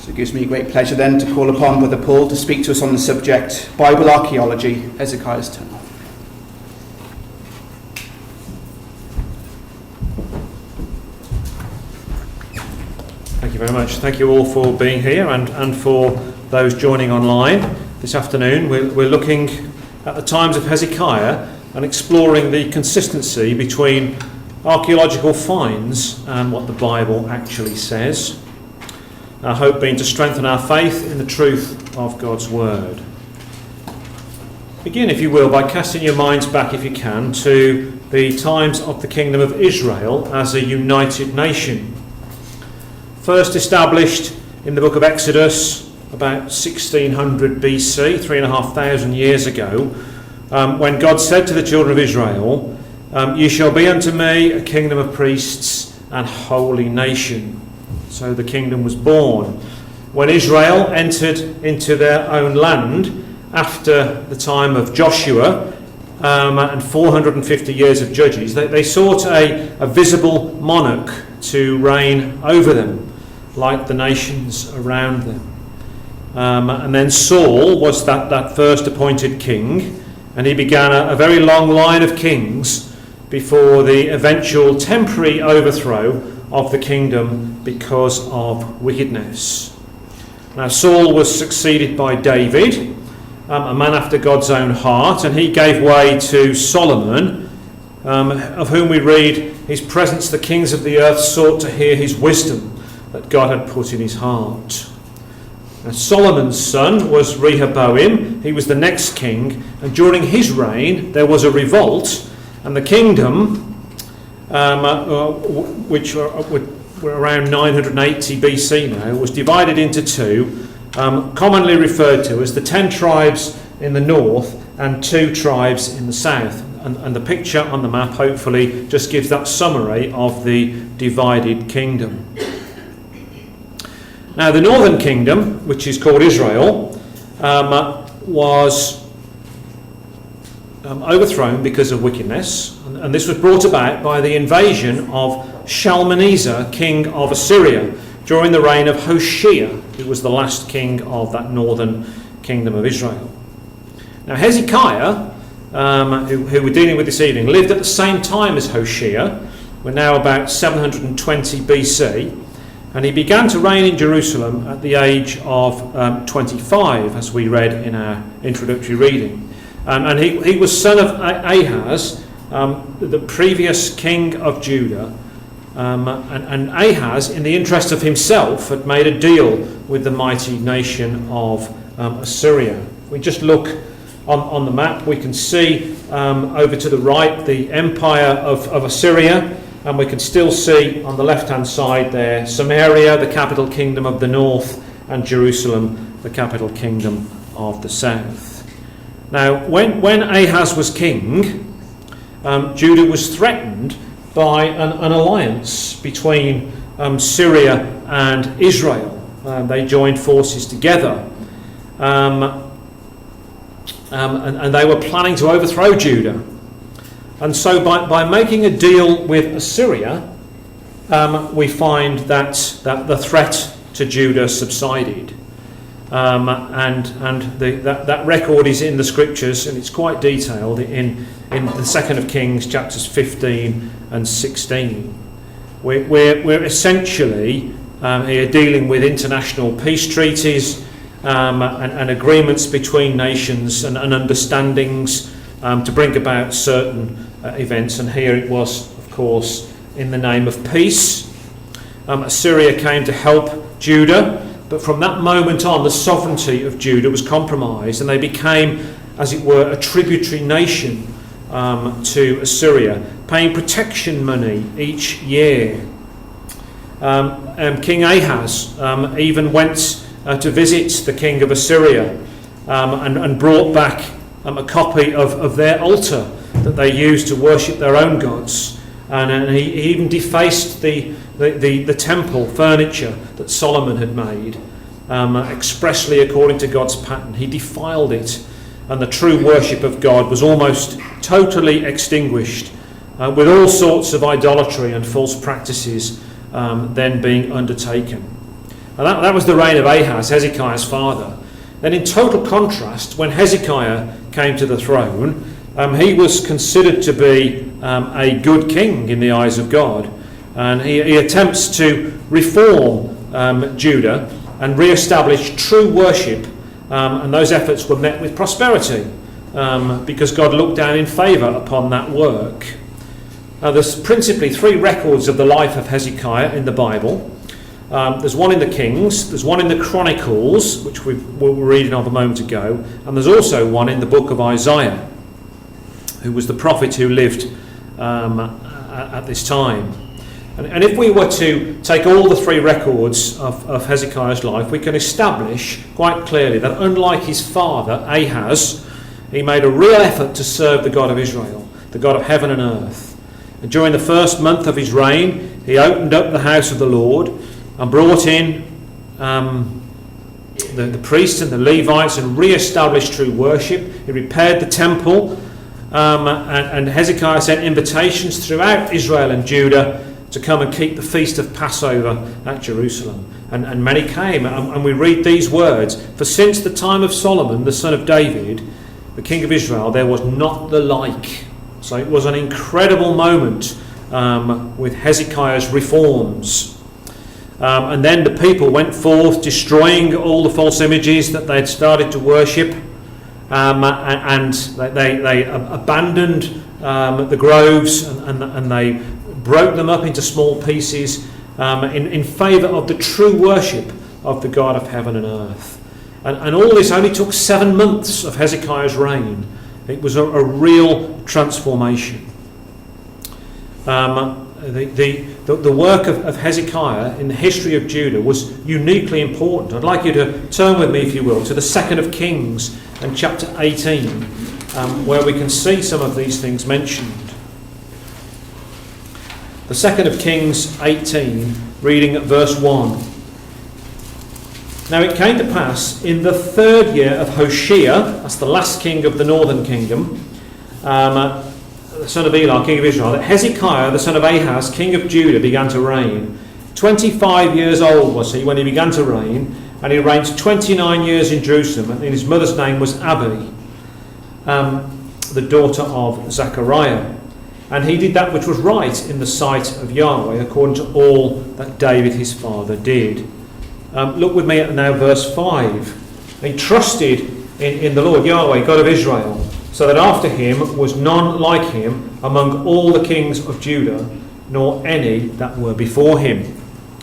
So it gives me great pleasure then to call upon Brother Paul to speak to us on the subject, Bible archaeology, Hezekiah's Tunnel. Thank you very much. Thank you all for being here and for those joining online this afternoon. We're looking at the times of Hezekiah and exploring the consistency between archaeological finds and what the Bible actually says. Our hope being to strengthen our faith in the truth of God's Word. Begin, if you will, by casting your minds back, if you can, to the times of the Kingdom of Israel as a united nation. First established in the book of Exodus about 1600 BC, 3,500 years ago, when God said to the children of Israel, "You shall be unto me a kingdom of priests and holy nation." So the kingdom was born. When Israel entered into their own land after the time of Joshua and 450 years of judges, they sought a visible monarch to reign over them, like the nations around them. And then Saul was that first appointed king, and he began a very long line of kings before the eventual temporary overthrow of the kingdom because of wickedness. Now Saul was succeeded by David, a man after God's own heart, and he gave way to Solomon, of whom we read, "His presence the kings of the earth sought to hear his wisdom that God had put in his heart." Now, Solomon's son was Rehoboam. He was the next king, and during his reign there was a revolt, and the kingdom, which were around 980 BC now, was divided into two, commonly referred to as the 10 tribes in the north and 2 tribes in the south. And the picture on the map hopefully just gives that summary of the divided kingdom. Now the northern kingdom, which is called Israel, was overthrown because of wickedness, and this was brought about by the invasion of Shalmaneser, king of Assyria, during the reign of Hoshea, who was the last king of that northern kingdom of Israel. Now Hezekiah, who we're dealing with this evening, lived at the same time as Hoshea. We're now about 720 BC, and he began to reign in Jerusalem at the age of 25, as we read in our introductory reading. And he was son of Ahaz, the previous king of Judah. And Ahaz, in the interest of himself, had made a deal with the mighty nation of Assyria. If we just look on the map, we can see over to the right the empire of Assyria, and we can still see on the left-hand side there Samaria, the capital kingdom of the north, and Jerusalem, the capital kingdom of the south. Now, when Ahaz was king, Judah was threatened by an alliance between Syria and Israel. They joined forces together, and they were planning to overthrow Judah. And so by making a deal with Assyria, we find that the threat to Judah subsided. That record is in the scriptures, and it's quite detailed in the 2nd of Kings, chapters 15 and 16. We're essentially here dealing with international peace treaties and agreements between nations and understandings to bring about certain events. And here it was, of course, in the name of peace. Assyria came to help Judah. But from that moment on, the sovereignty of Judah was compromised, and they became, as it were, a tributary nation to Assyria, paying protection money each year. King Ahaz even went to visit the king of Assyria and brought back a copy of their altar that they used to worship their own gods. And he even defaced the temple furniture that Solomon had made, expressly according to God's pattern. He defiled it, and the true worship of God was almost totally extinguished, with all sorts of idolatry and false practices then being undertaken. And that was the reign of Ahaz, Hezekiah's father. Then in total contrast, when Hezekiah came to the throne, he was considered to be a good king in the eyes of God. And he attempts to reform Judah and re-establish true worship. And those efforts were met with prosperity because God looked down in favour upon that work. There's principally 3 records of the life of Hezekiah in the Bible. There's one in the Kings, there's one in the Chronicles, which we were reading of a moment ago, and there's also one in the book of Isaiah, who was the prophet who lived at this time. And if we were to take all the 3 records of Hezekiah's life, we can establish quite clearly that unlike his father, Ahaz, he made a real effort to serve the God of Israel, the God of heaven and earth. And during the first month of his reign, he opened up the house of the Lord and brought in the priests and the Levites and re-established true worship. He repaired the temple, and Hezekiah sent invitations throughout Israel and Judah to come and keep the feast of Passover at Jerusalem. And many came, and we read these words: "For since the time of Solomon, the son of David, the king of Israel, there was not the like." So it was an incredible moment with Hezekiah's reforms. And then the people went forth, destroying all the false images that they had started to worship, and they abandoned the groves, and they broke them up into small pieces in favour of the true worship of the God of heaven and earth. And all this only took 7 months of Hezekiah's reign. It was a real transformation. The work of Hezekiah in the history of Judah was uniquely important. I'd like you to turn with me, if you will, to the 2nd of Kings and chapter 18, where we can see some of these things mentioned. The 2nd of Kings 18, reading at verse 1. "Now it came to pass in the 3rd year of Hoshea," that's the last king of the northern kingdom, the son of Elah, king of Israel, "that Hezekiah, the son of Ahaz, king of Judah, began to reign. 25 years old was he when he began to reign, and he reigned 29 years in Jerusalem, and his mother's name was Abi, the daughter of Zechariah. And he did that which was right in the sight of Yahweh, according to all that David his father did." Look with me at now verse 5. "He trusted in the Lord Yahweh, God of Israel, so that after him was none like him among all the kings of Judah, nor any that were before him."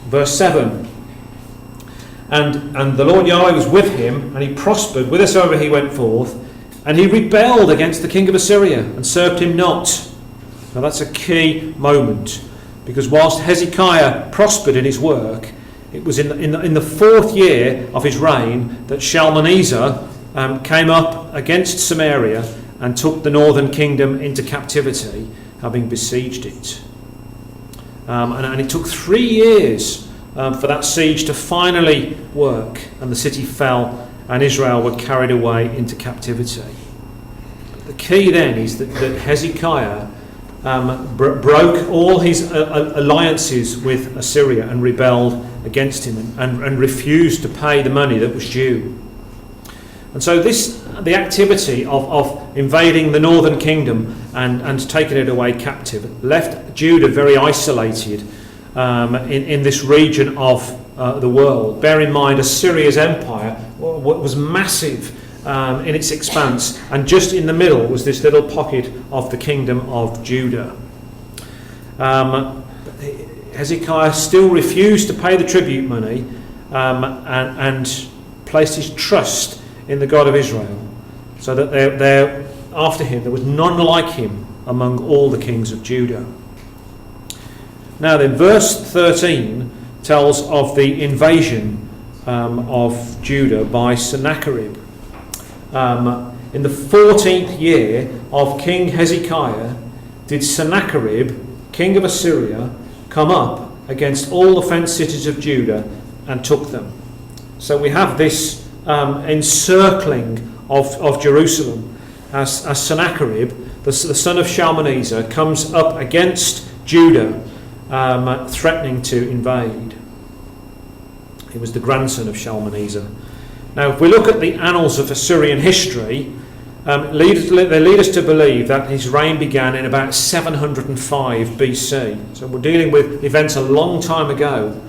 Verse 7. And the Lord Yahweh was with him, and he prospered whithersoever he went forth, and he rebelled against the king of Assyria, and served him not. Now that's a key moment, because whilst Hezekiah prospered in his work, it was in the 4th year of his reign that Shalmaneser came up against Samaria and took the northern kingdom into captivity, having besieged it. And it took 3 years for that siege to finally work, and the city fell, and Israel were carried away into captivity. The key then is that Hezekiah broke all his alliances with Assyria and rebelled against him, and refused to pay the money that was due. And so the activity of invading the northern kingdom and taking it away captive left Judah very isolated in this region of the world. Bear in mind, Assyria's empire was massive in its expanse, and just in the middle was this little pocket of the kingdom of Judah. Hezekiah still refused to pay the tribute money and placed his trust in the God of Israel, so that there after him there was none like him among all the kings of Judah. Now then, verse 13 tells of the invasion of Judah by Sennacherib. In the 14th year of King Hezekiah did Sennacherib, king of Assyria, come up against all the fenced cities of Judah and took them. So we have this encircling of Jerusalem as Sennacherib, the son of Shalmaneser, comes up against Judah, threatening to invade. He was the grandson of Shalmaneser. Now, if we look at the annals of Assyrian history, they lead us to believe that his reign began in about 705 BC. So we're dealing with events a long time ago.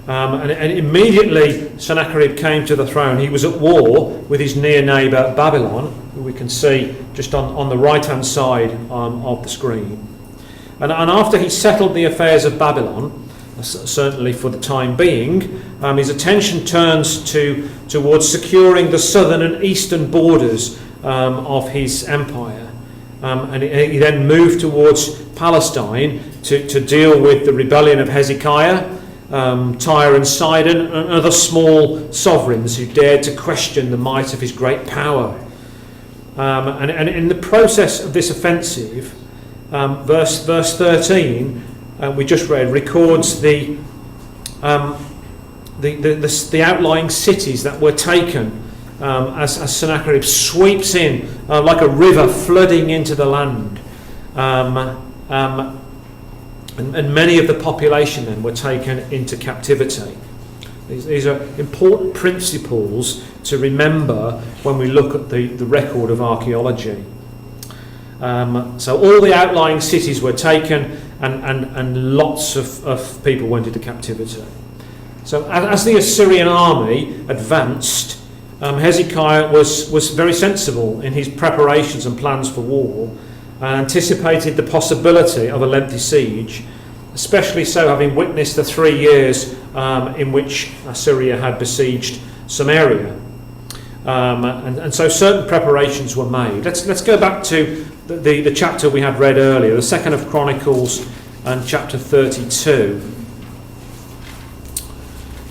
And immediately Sennacherib came to the throne. He was at war with his near neighbour Babylon, who we can see just on the right-hand side of the screen. And after he settled the affairs of Babylon, certainly for the time being, his attention turns towards securing the southern and eastern borders of his empire. And he then moved towards Palestine to deal with the rebellion of Hezekiah, Tyre and Sidon, and other small sovereigns who dared to question the might of his great power. And in the process of this offensive, verse 13, we just read, records the outlying cities that were taken as Sennacherib sweeps in like a river flooding into the land. And many of the population then were taken into captivity. These are important principles to remember when we look at the record of archaeology. So all the outlying cities were taken, and lots of people went into captivity. So as the Assyrian army advanced, Hezekiah was very sensible in his preparations and plans for war, and anticipated the possibility of a lengthy siege, especially so having witnessed the 3 years in which Assyria had besieged Samaria. And so certain preparations were made. Let's go back to the chapter we had read earlier, the 2nd of Chronicles and chapter 32.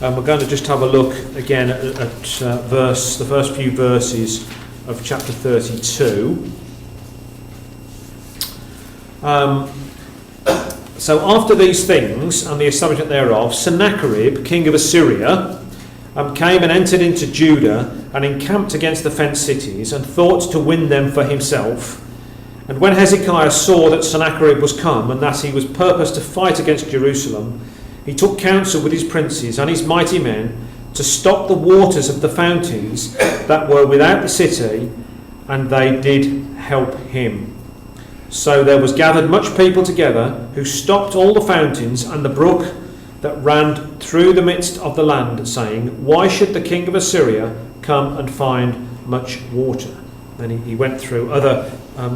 And we're going to just have a look again at the first few verses of chapter 32. So after these things and the establishment thereof, Sennacherib, king of Assyria, came and entered into Judah and encamped against the fenced cities and thought to win them for himself. And when Hezekiah saw that Sennacherib was come and that he was purposed to fight against Jerusalem, he took counsel with his princes and his mighty men to stop the waters of the fountains that were without the city, and they did help him. So there was gathered much people together, who stopped all the fountains and the brook that ran through the midst of the land, saying, Why should the king of Assyria come and find much water? Then he went through other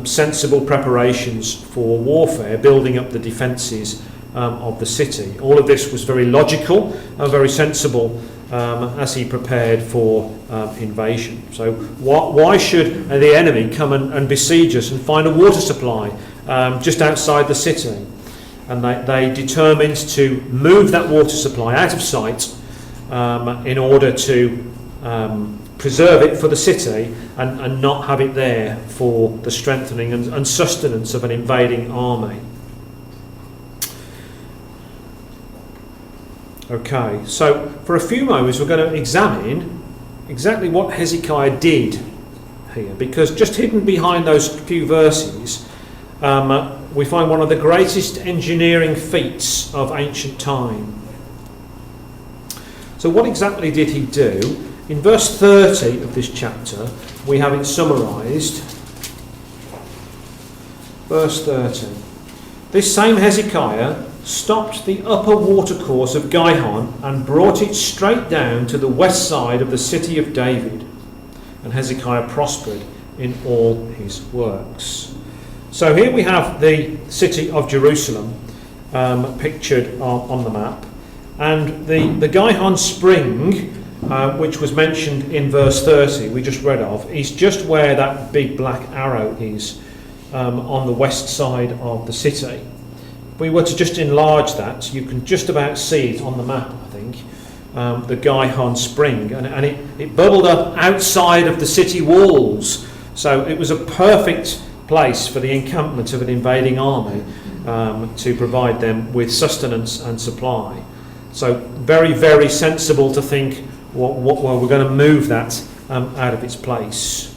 sensible preparations for warfare, building up the defences of the city. All of this was very logical and very sensible as he prepared for invasion. So why should the enemy come and besiege us and find a water supply just outside the city? And they determined to move that water supply out of sight in order to preserve it for the city and not have it there for the strengthening and sustenance of an invading army. Okay, so for a few moments we're going to examine exactly what Hezekiah did here, because just hidden behind those few verses we find one of the greatest engineering feats of ancient time. So what exactly did he do? In verse 30 of this chapter we have it summarised. Verse 30. This same Hezekiah stopped the upper watercourse of Gihon and brought it straight down to the west side of the city of David. And Hezekiah prospered in all his works. So here we have the city of Jerusalem pictured on the map. And the Gihon spring, which was mentioned in verse 30, we just read of, is just where that big black arrow is on the west side of the city. If we were to just enlarge that, you can just about see it on the map, I think, the Gihon spring. And it bubbled up outside of the city walls. So it was a perfect place for the encampment of an invading army to provide them with sustenance and supply. So very, very sensible to think, well, we're going to move that out of its place.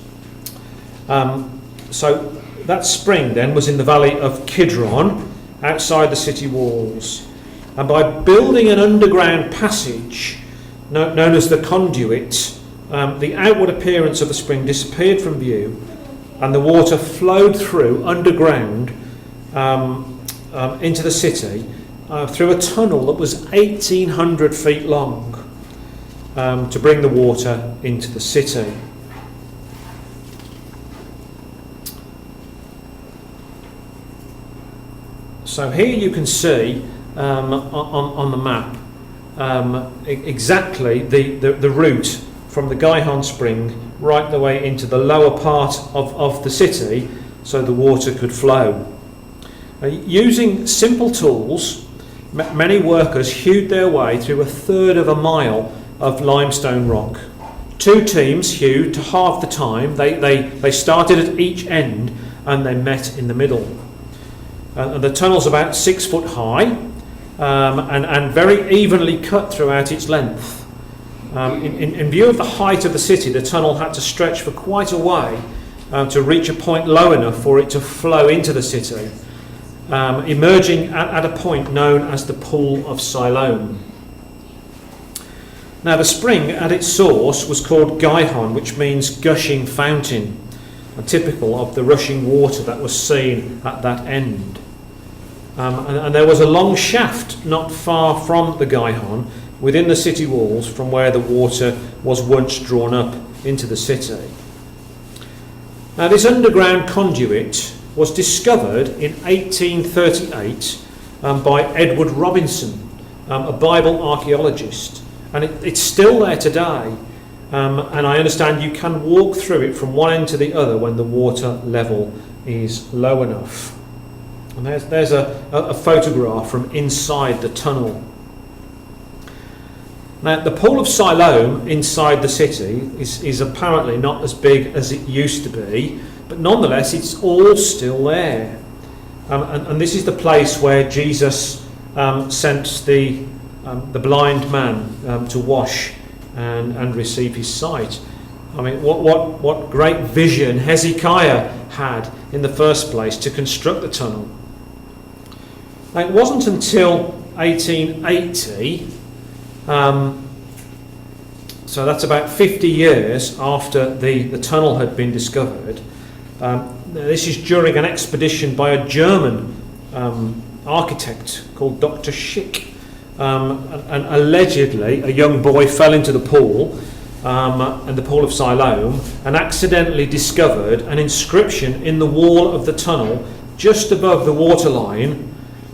So that spring then was in the valley of Kidron, outside the city walls. And by building an underground passage known as the conduit, the outward appearance of the spring disappeared from view, and the water flowed through underground into the city through a tunnel that was 1,800 feet long to bring the water into the city. So here you can see on the map exactly the route from the Gihon spring right the way into the lower part of the city so the water could flow. Using simple tools, many workers hewed their way through a third of a mile of limestone rock. Two teams hewed to half the time. They started at each end and they met in the middle. The tunnel's about 6 foot high and very evenly cut throughout its length. In view of the height of the city, the tunnel had to stretch for quite a way to reach a point low enough for it to flow into the city, emerging at a point known as the Pool of Siloam. Now the spring at its source was called Gihon, which means gushing fountain, typical of the rushing water that was seen at that end. And there was a long shaft not far from the Gihon within the city walls from where the water was once drawn up into the city. Now this underground conduit was discovered in 1838 by Edward Robinson, a Bible archaeologist, and it's still there today, and I understand you can walk through it from one end to the other when the water level is low enough. And there's a photograph from inside the tunnel. Now the Pool of Siloam inside the city is apparently not as big as it used to be, but nonetheless it's all still there. And this is the place where Jesus sent the blind man to wash and receive his sight. I mean, what great vision Hezekiah had in the first place to construct the tunnel. Now, it wasn't until 1880, so that's about 50 years after the tunnel had been discovered. This is during an expedition by a German architect called Dr. Schick. And allegedly a young boy fell into the pool, and the Pool of Siloam, and accidentally discovered an inscription in the wall of the tunnel just above the waterline,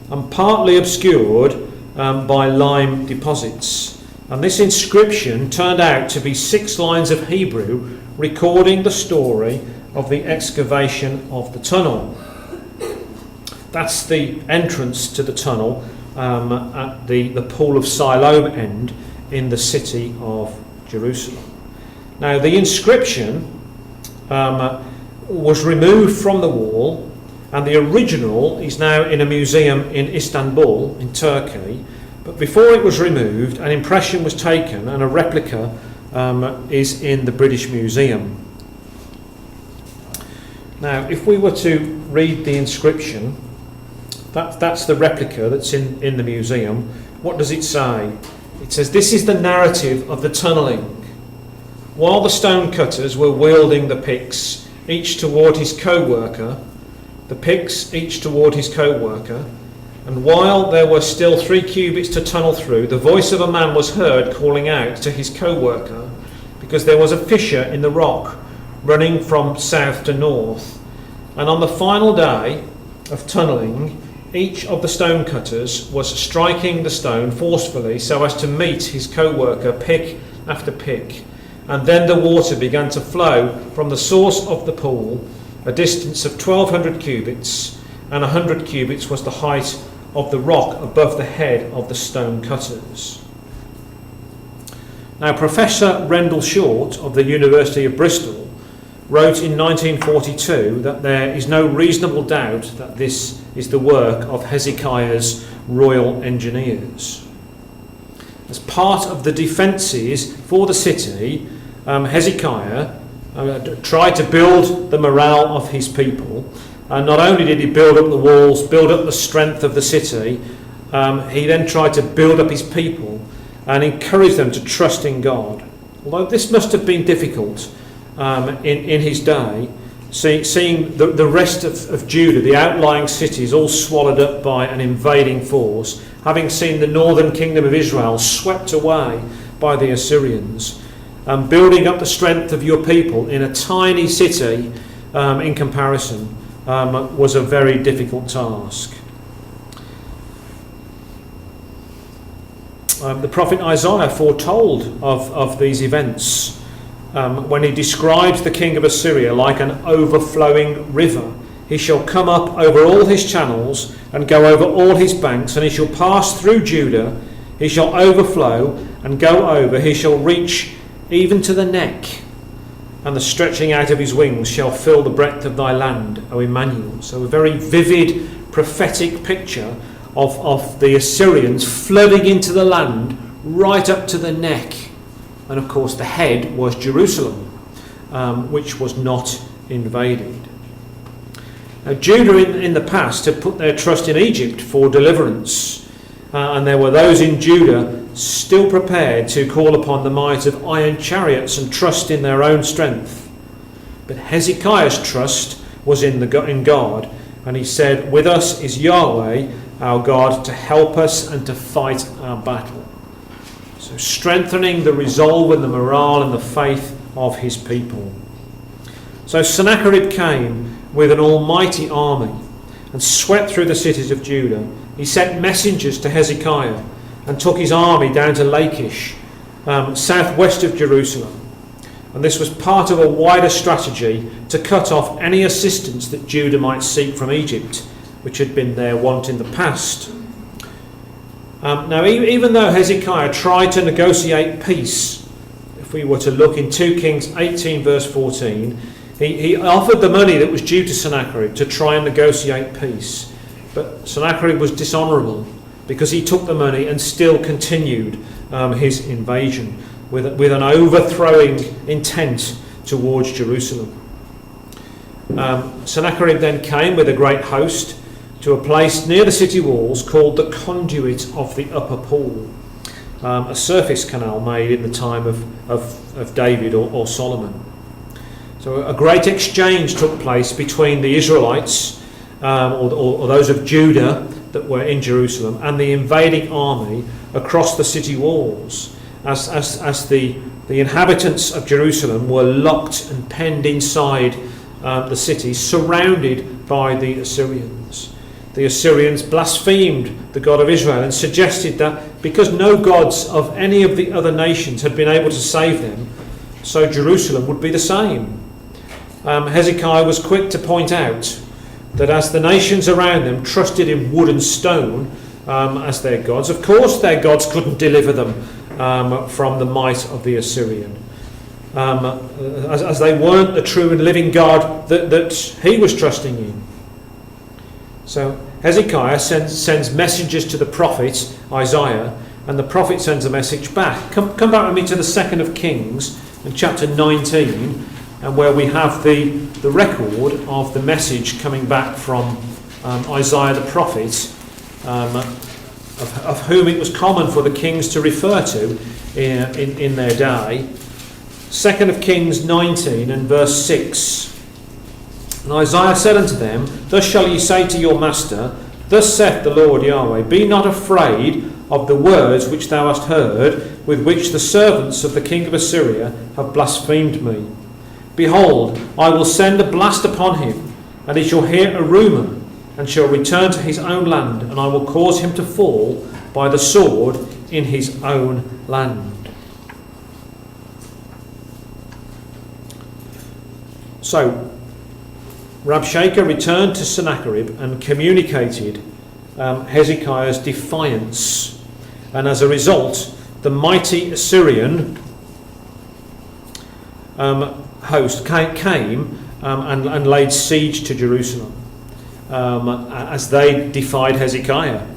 and partly obscured by lime deposits. And this inscription turned out to be 6 lines of Hebrew recording the story of the excavation of the tunnel. That's the entrance to the tunnel at the Pool of Siloam end in the city of Jerusalem. Now the inscription was removed from the wall, and the original is now in a museum in Istanbul in Turkey, but before it was removed an impression was taken and a replica is in the British Museum. Now if we were to read the inscription, that's the replica that's in the museum. What does it say? It says, "This is the narrative of the tunnelling. While the stone cutters were wielding the picks, each toward his co-worker, the picks each toward his co-worker, and while there were still 3 cubits to tunnel through, the voice of a man was heard calling out to his co-worker, because there was a fissure in the rock running from south to north. And on the final day of tunnelling, each of the stone cutters was striking the stone forcefully so as to meet his co-worker pick after pick, and then the water began to flow from the source of the pool, a distance of 1,200 cubits, and 100 cubits was the height of the rock above the head of the stone cutters." Now Professor Rendell Short of the University of Bristol wrote in 1942 that there is no reasonable doubt that this is the work of Hezekiah's royal engineers. As part of the defences for the city, Hezekiah tried to build the morale of his people, and not only did he build up the walls, build up the strength of the city, he then tried to build up his people and encouraged them to trust in God. Although this must have been difficult in his day, seeing the rest of Judah, the outlying cities, all swallowed up by an invading force, having seen the northern kingdom of Israel swept away by the Assyrians, building up the strength of your people in a tiny city in comparison was a very difficult task. The prophet Isaiah foretold of these events when he describes the king of Assyria like an overflowing river. He shall come up over all his channels and go over all his banks, and he shall pass through Judah. He shall overflow and go over. He shall reach even to the neck, and the stretching out of his wings shall fill the breadth of thy land, O Emmanuel. So a very vivid prophetic picture of the Assyrians flooding into the land right up to the neck. And of course the head was Jerusalem, which was not invaded. Now, Judah in the past had put their trust in Egypt for deliverance, and there were those in Judah still prepared to call upon the might of iron chariots and trust in their own strength. But Hezekiah's trust was in God, and he said, "With us is Yahweh, our God, to help us and to fight our battle." So strengthening the resolve and the morale and the faith of his people. So Sennacherib came with an almighty army and swept through the cities of Judah. He sent messengers to Hezekiah and took his army down to Lachish, southwest of Jerusalem. And this was part of a wider strategy to cut off any assistance that Judah might seek from Egypt, which had been their want in the past. Now, even though Hezekiah tried to negotiate peace, if we were to look in 2 Kings 18 verse 14, he offered the money that was due to Sennacherib to try and negotiate peace. But Sennacherib was dishonourable because he took the money and still continued his invasion with an overthrowing intent towards Jerusalem. Sennacherib then came with a great host to a place near the city walls called the Conduit of the Upper Pool, a surface canal made in the time of David or Solomon. So a great exchange took place between the Israelites, or those of Judah that were in Jerusalem, and the invading army across the city walls, as the inhabitants of Jerusalem were locked and penned inside the city, surrounded by the Assyrians. The Assyrians blasphemed the God of Israel and suggested that because no gods of any of the other nations had been able to save them, so Jerusalem would be the same. Hezekiah was quick to point out that as the nations around them trusted in wood and stone as their gods, of course their gods couldn't deliver them from the might of the Assyrian, as they weren't the true and living God that he was trusting in. So Hezekiah sends messengers to the prophet Isaiah, and the prophet sends a message back. Come back with me to the 2nd of Kings in chapter 19, and where we have the record of the message coming back from Isaiah the prophet, of whom it was common for the kings to refer to in their day. 2nd of Kings 19 and verse 6. And Isaiah said unto them, Thus shall ye say to your master, Thus saith the Lord Yahweh, Be not afraid of the words which thou hast heard, with which the servants of the king of Assyria have blasphemed me. Behold, I will send a blast upon him, and he shall hear a rumour, and shall return to his own land, and I will cause him to fall by the sword in his own land. So, Rabshakeh returned to Sennacherib and communicated Hezekiah's defiance, and as a result, the mighty Assyrian host came and laid siege to Jerusalem as they defied Hezekiah.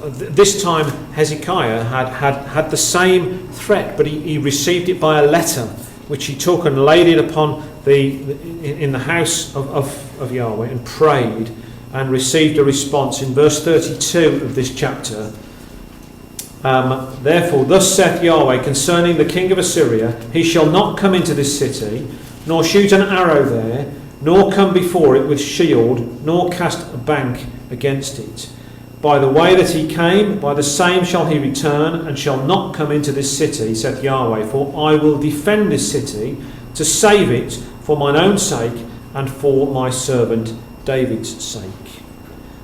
This time Hezekiah had the same threat, but he received it by a letter, which he took and laid it upon in the house of Yahweh and prayed and received a response. In verse 32 of this chapter, Therefore, thus saith Yahweh concerning the king of Assyria, he shall not come into this city, nor shoot an arrow there, nor come before it with shield, nor cast a bank against it. By the way that he came, by the same shall he return, and shall not come into this city, saith Yahweh. For I will defend this city, to save it for mine own sake, and for my servant David's sake.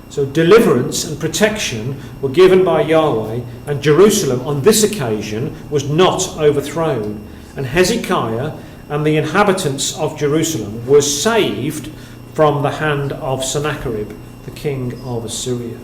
So deliverance and protection were given by Yahweh, and Jerusalem on this occasion was not overthrown. And Hezekiah and the inhabitants of Jerusalem were saved from the hand of Sennacherib, the king of Assyria.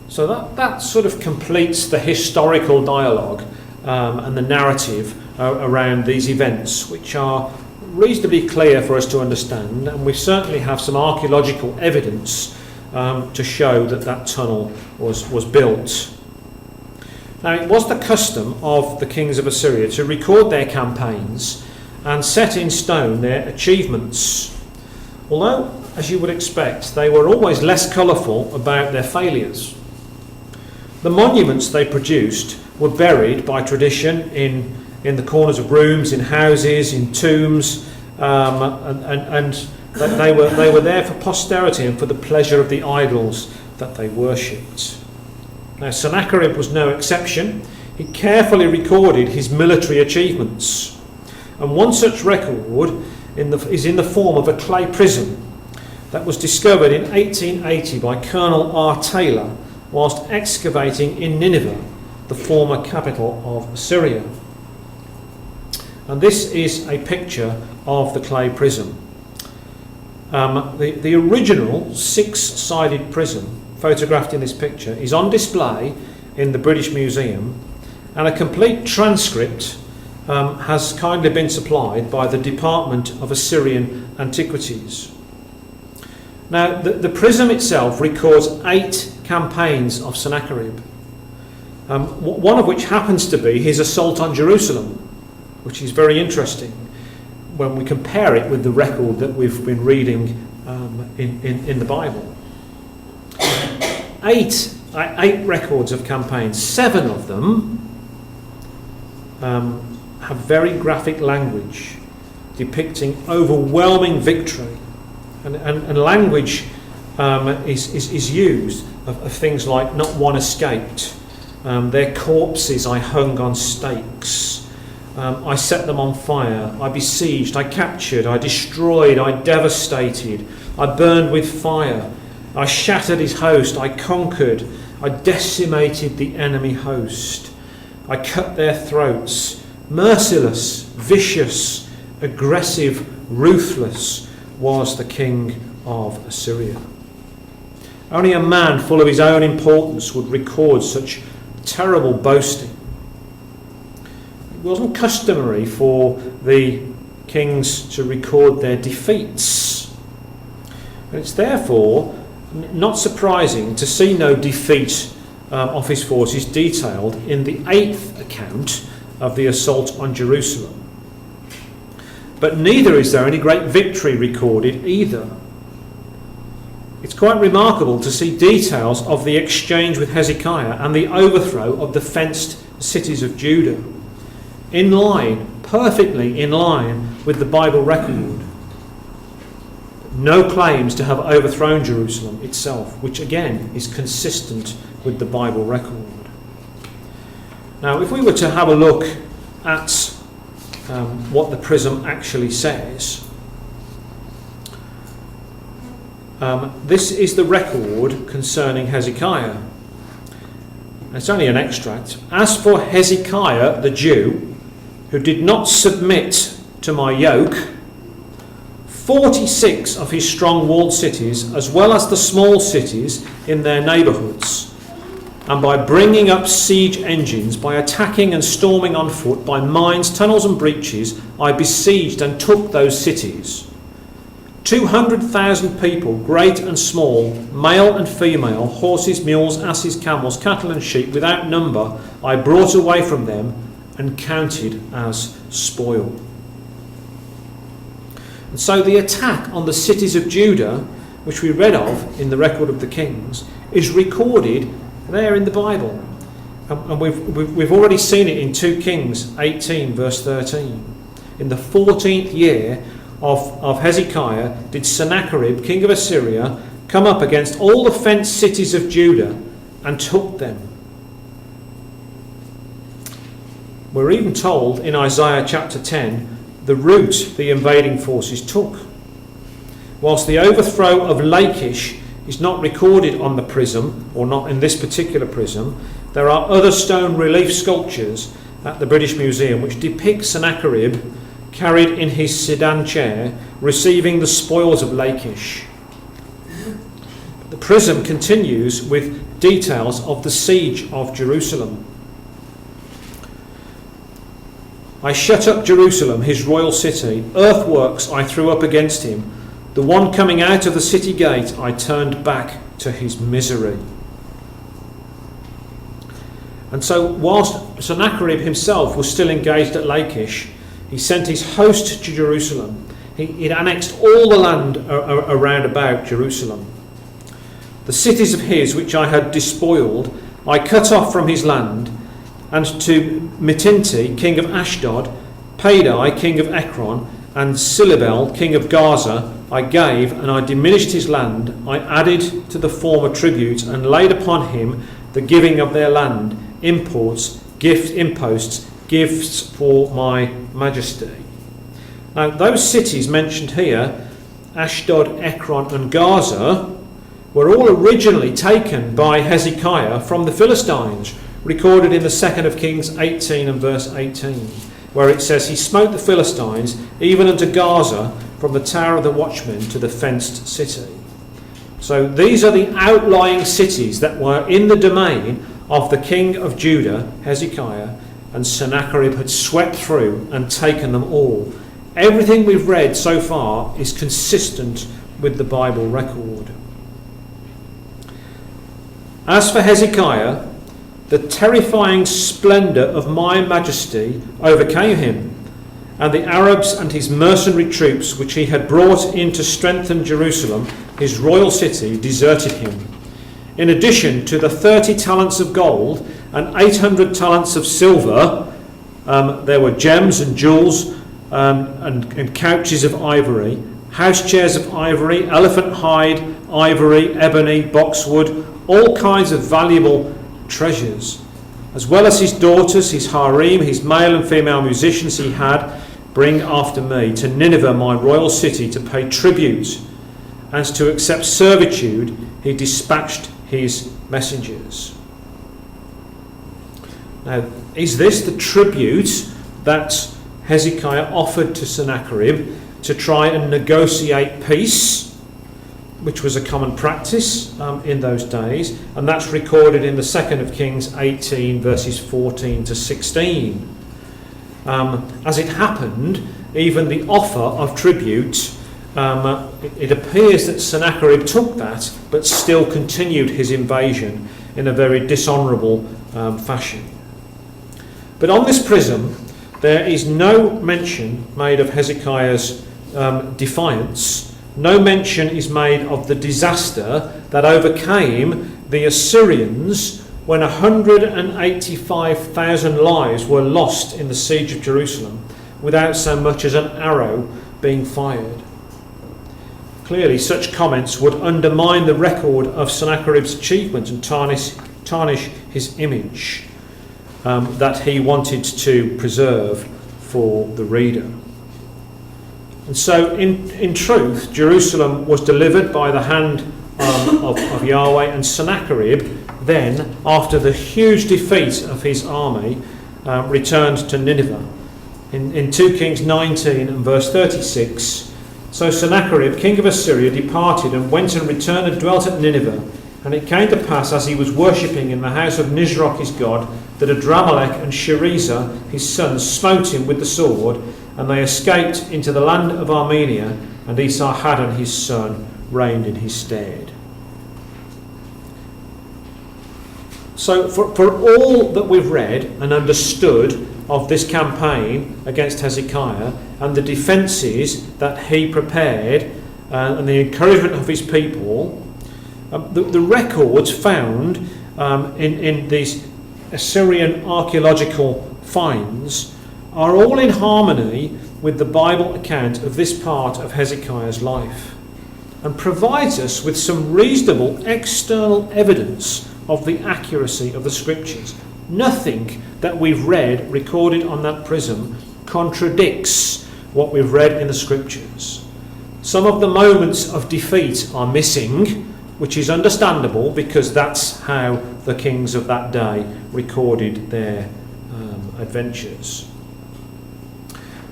So that sort of completes the historical dialogue and the narrative around these events, which are reasonably clear for us to understand, and we certainly have some archaeological evidence to show that that tunnel was built. Now, it was the custom of the kings of Assyria to record their campaigns and set in stone their achievements, although, as you would expect, they were always less colourful about their failures. The monuments they produced were buried by tradition in the corners of rooms, in houses, in tombs, and that they were there for posterity and for the pleasure of the idols that they worshipped. Now, Sennacherib was no exception. He carefully recorded his military achievements, and one such record is in the form of a clay prism that was discovered in 1880 by Colonel R. Taylor whilst excavating in Nineveh, the former capital of Assyria. And this is a picture of the clay prism. The original six-sided prism photographed in this picture is on display in the British Museum, and a complete transcript has kindly been supplied by the Department of Assyrian Antiquities. Now, the prism itself records 8 campaigns of Sennacherib, one of which happens to be his assault on Jerusalem, which is very interesting when we compare it with the record that we've been reading in the Bible. 8 records of campaigns. 7 of them have very graphic language depicting overwhelming victory, and language is used of things like "not one escaped," "their corpses I hung on stakes," "I set them on fire," "I besieged," "I captured," "I destroyed," "I devastated," "I burned with fire," "I shattered his host," "I conquered," "I decimated the enemy host," "I cut their throats." Merciless, vicious, aggressive, ruthless was the king of Assyria. Only a man full of his own importance would record such terrible boasting. It wasn't customary for the kings to record their defeats. And it's therefore not surprising to see no defeat of his forces detailed in the 8th account of the assault on Jerusalem. But neither is there any great victory recorded either. It's quite remarkable to see details of the exchange with Hezekiah and the overthrow of the fenced cities of Judah, in line, perfectly in line with the Bible record. No claims to have overthrown Jerusalem itself, which again is consistent with the Bible record. Now, if we were to have a look at what the prism actually says, this is the record concerning Hezekiah. It's only an extract. "As for Hezekiah the Jew, who did not submit to my yoke, 46 of his strong walled cities, as well as the small cities in their neighbourhoods, and by bringing up siege engines, by attacking and storming on foot, by mines, tunnels and breaches, I besieged and took those cities. 200,000 people, great and small, male and female, horses, mules, asses, camels, cattle and sheep, without number, I brought away from them and counted as spoil." And so the attack on the cities of Judah, which we read of in the record of the kings, is recorded They're in the Bible. And we've already seen it in 2 Kings 18 verse 13. In the 14th year of Hezekiah did Sennacherib, king of Assyria, come up against all the fenced cities of Judah and took them. We're even told in Isaiah chapter 10 the route the invading forces took. Whilst the overthrow of Lachish is not recorded on the prism, or not in this particular prism, there are other stone relief sculptures at the British Museum which depict Sennacherib carried in his sedan chair receiving the spoils of Lachish. The prism continues with details of the siege of Jerusalem. I shut up Jerusalem, his royal city. Earthworks I threw up against him. The one coming out of the city gate I turned back to his misery. And so whilst Sennacherib himself was still engaged at Lachish, he sent his host to Jerusalem. He'd annexed all the land around about Jerusalem. The cities of his which I had despoiled I cut off from his land, and to Mitinti, king of Ashdod, Padai, king of Ekron, and Silibel, king of Gaza, I gave, and I diminished his land. I added to the former tribute, and laid upon him the giving of their land, imposts, gifts for my majesty. Now, those cities mentioned here, Ashdod, Ekron, and Gaza, were all originally taken by Hezekiah from the Philistines, recorded in the 2nd of Kings 18 and verse 18, where it says, he smote the Philistines even unto Gaza, from the tower of the watchmen to the fenced city. So these are the outlying cities that were in the domain of the king of Judah, Hezekiah, and Sennacherib had swept through and taken them all. Everything we've read so far is consistent with the Bible record. As for Hezekiah, the terrifying splendour of my majesty overcame him, and the Arabs and his mercenary troops which he had brought in to strengthen Jerusalem, his royal city, deserted him. In addition to the 30 talents of gold and 800 talents of silver, there were gems and jewels and couches of ivory, house chairs of ivory, elephant hide, ivory, ebony, boxwood, all kinds of valuable treasures, as well as his daughters, his harem, his male and female musicians he had bring after me to Nineveh, my royal city, to pay tribute, and to accept servitude he dispatched his messengers. Now, is this the tribute that Hezekiah offered to Sennacherib to try and negotiate peace, which was a common practice in those days? And that's recorded in the 2nd of Kings 18 verses 14 to 16. As it happened, even the offer of tribute, it appears that Sennacherib took that, but still continued his invasion in a very dishonourable fashion. But on this prism, there is no mention made of Hezekiah's defiance. No mention is made of the disaster that overcame the Assyrians when 185,000 lives were lost in the siege of Jerusalem without so much as an arrow being fired. Clearly, such comments would undermine the record of Sennacherib's achievement and tarnish his image that he wanted to preserve for the reader. And so, in truth, Jerusalem was delivered by the hand of Yahweh, and Sennacherib then, after the huge defeat of his army, returned to Nineveh. In 2 Kings 19 and verse 36, so Sennacherib, king of Assyria, departed and went and returned and dwelt at Nineveh. And it came to pass, as he was worshipping in the house of Nisroch his god, that Adramelech and Sharezer his sons smote him with the sword, and they escaped into the land of Armenia, and Esarhaddon his son reigned in his stead. So for all that we've read and understood of this campaign against Hezekiah and the defences that he prepared and the encouragement of his people, the records found in these Assyrian archaeological finds are all in harmony with the Bible account of this part of Hezekiah's life, and provides us with some reasonable external evidence of the accuracy of the Scriptures. Nothing that we've read recorded on that prism contradicts what we've read in the Scriptures. Some of the moments of defeat are missing, which is understandable because that's how the kings of that day recorded their adventures.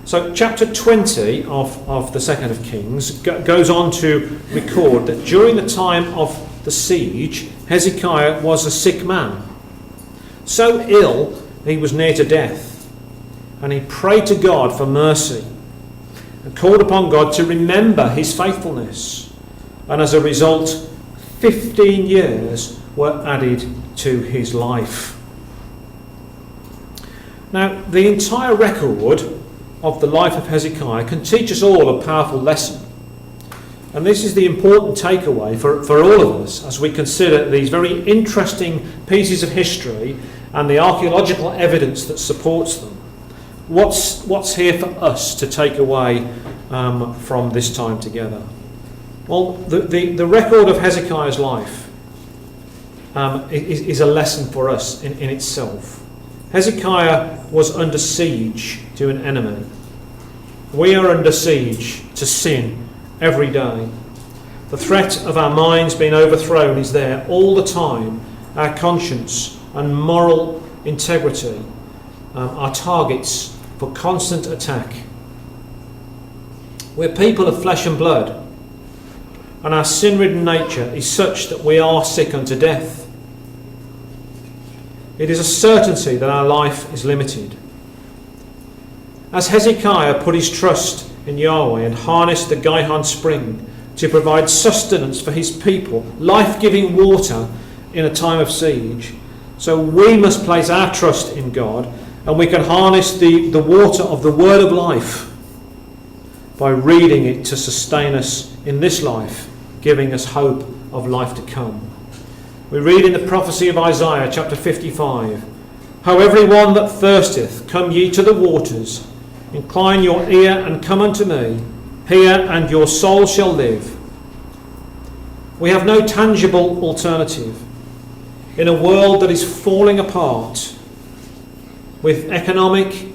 So chapter 20 of the Second of Kings goes on to record that during the time of the siege, Hezekiah was a sick man, so ill he was near to death, and he prayed to God for mercy and called upon God to remember his faithfulness, and as a result 15 years were added to his life. Now, the entire record of the life of Hezekiah can teach us all a powerful lesson. And this is the important takeaway for all of us as we consider these very interesting pieces of history and the archaeological evidence that supports them. What's here for us to take away from this time together? Well, the record of Hezekiah's life is a lesson for us in itself. Hezekiah was under siege to an enemy. We are under siege to sin every day. The threat of our minds being overthrown is there all the time. Our conscience and moral integrity are targets for constant attack. We're people of flesh and blood, and our sin-ridden nature is such that we are sick unto death. It is a certainty that our life is limited. As Hezekiah put his trust in Yahweh and harnessed the Gihon spring to provide sustenance for his people, life-giving water in a time of siege, so we must place our trust in God, and we can harness the water of the word of life by reading it to sustain us in this life, giving us hope of life to come. We read in the prophecy of Isaiah chapter 55, "How every one that thirsteth, come ye to the waters, incline your ear and come unto me, hear and your soul shall live." We have no tangible alternative in a world that is falling apart with economic,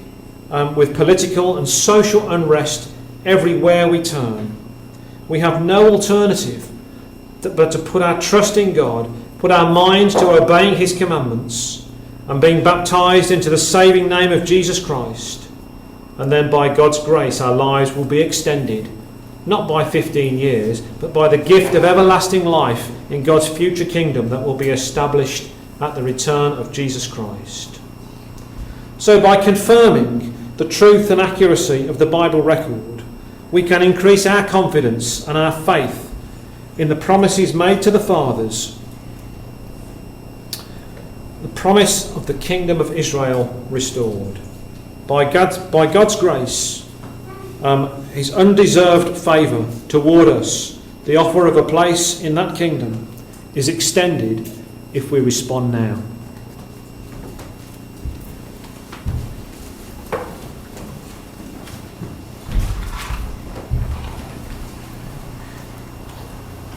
with political and social unrest everywhere we turn. We have no alternative but to put our trust in God, put our minds to obeying his commandments and being baptized into the saving name of Jesus Christ. And then by God's grace our lives will be extended, not by 15 years, but by the gift of everlasting life in God's future kingdom that will be established at the return of Jesus Christ. So by confirming the truth and accuracy of the Bible record, we can increase our confidence and our faith in the promises made to the fathers, the promise of the kingdom of Israel restored. By God's grace, his undeserved favour toward us, the offer of a place in that kingdom is extended if we respond now.